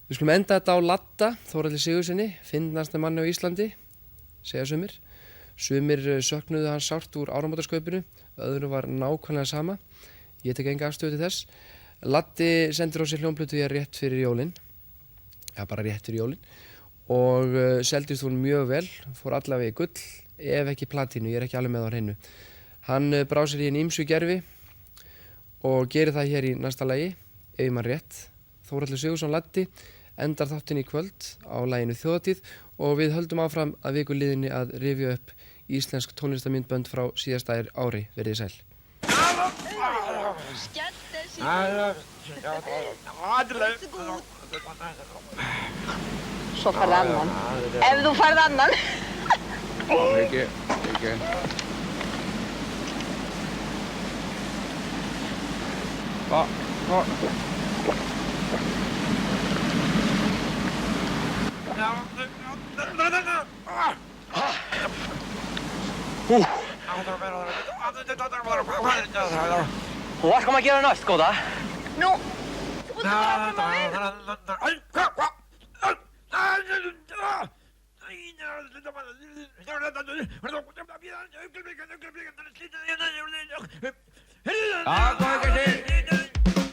Við skulum enda þetta á Ladda, Þórhalli Sigurðssyni, fyndnasta manni á Íslandi, segja sumir. Sumir söknuðu hann sárt úr áramótaskaupinu, öðru var nákvæmlega sama. Ég tek enga afstöðu til þess. Laddi sendir á sig hljómplötu hér rétt fyrir jólin, bara rétt fyrir jólin, og seldist hún mjög vel, fór allavega í gull, ef ekki platínu, ég ekki alveg með á hreinu. Hann brá sér í ýmsu gervi og gerir það hér í næsta lagi, ef ég man rétt. Þórhallur Sigurðsson Laddi endar þáttinn í kvöld á laginu Þjóðatíð og við höldum áfram að viku liðinni að rifja upp íslensk tónlistarmyndbönd frá síðasta ári. Verið sæl. Svo færði annan. Ef þú færði annan. Ekki. Hvað skal maður gera næst, góða? Nú, þú búið að koma Já, kom ekki til.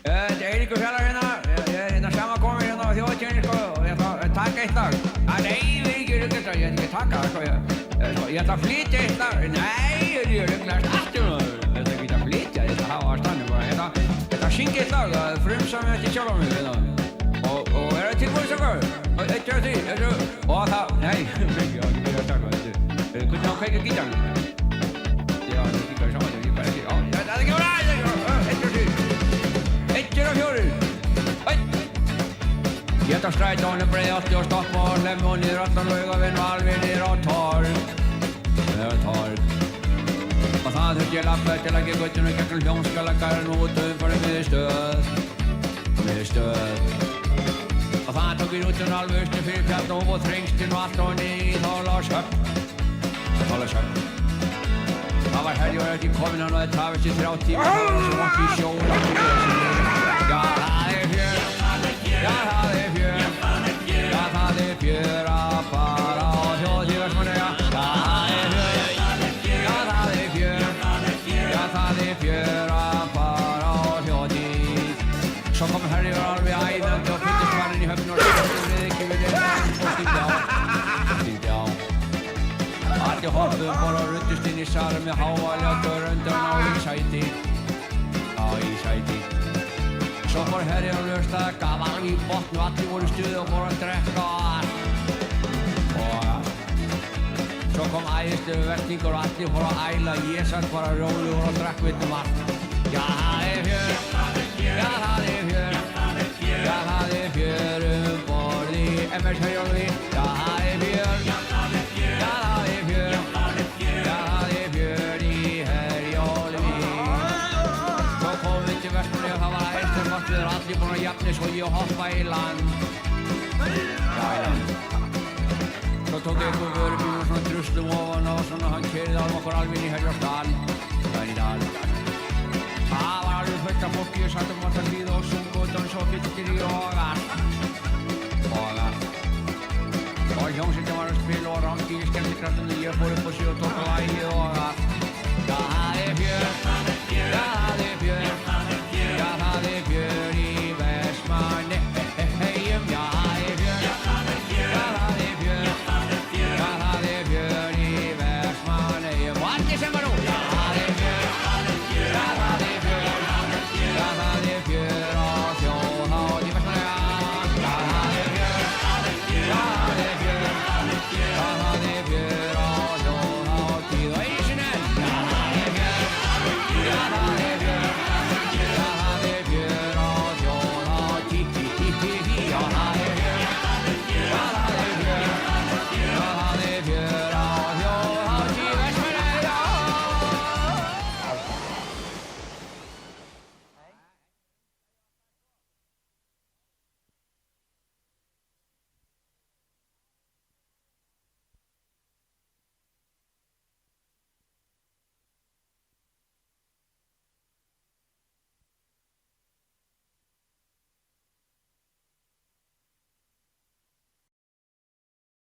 Þetta Eiríkur Fjallar hérna. Ég sama komið hérna á þjóðatíðinni, sko, og ég ætla að taka eitt lag. Nei, ég ekki ruglast það, ég ætla ekki að taka það, sko. Ég ætla að flytja eitt lag. Nei, ég ruglast aftur nú. Ég ætla ekki að flytja, ég ætla að hafa á stannum bara. Ég ætla að syngja eitt lag, að frumsa mig eftir sjálf á mig, hérna. Og það tilbúin, strákar? 1, 2, 3, og það, nei, ég á ekki byrja að taka þetta. Hvernig á kveikja gítarinn? Já, það er gítarinn saman, ég bara ekki, já, það er ekki bra, 1, 2, 3. 1, 2, 4. Ég tar strætónu Breiðholti og stoppa á Hlemmi og niður allan Laugaveginn og alveg niður á Torg. Og það þurfti ég labba til að gera göttuna gegnum Hljómskálagarðinn og út umfyrir miðstöð. Og það tók ég út alveg austur fyrir Fjallhof og Þrengslin og allt og niður í Þorlákshöfn. Það var Herjólfur ekki kominn, hann hafði tafist í 3 tíma, það var svo vont í sjón og í vesinni. Já, það er fjör, að fara á þjóðatíð Vestmannaeyja. Það er fjör að fara á þjóðatíð. Svo kom Herjólfur alveg æðandi og fylltist mannin í höfn og skildi við ekki við og stíldi á. Allir hoppuðu bara og ruddust inn í salinn með hávalega dörrundan í sæti. Svo fór Herjólfur af stað, gaf alveg í botn og allir voru í stuði og fóru að drekka og svo kom æðislegu vettlingur og allir fóru að æla. Ég satt bara rólegur og drakk við margt. Já, það er fjör borð í MS Herjólfi. Já, það er fjör í Herjólfi. Svo komum við til Vestmannaeyja og það var æðislega gott veður, allir búin að jafna svo ég hoppa í land. Svo tók ég einhver vörubíl og svona druslum ofan og svona hann keyrði okkur alveg inn í Herjólfsdal. Það var alveg fullt af fólki, ég satt alltaf hlýða og sungu og dansa og fylgir í og allt. Og hljómsveitin var að spila og rangi í skemmtikraftunni, ég fór upp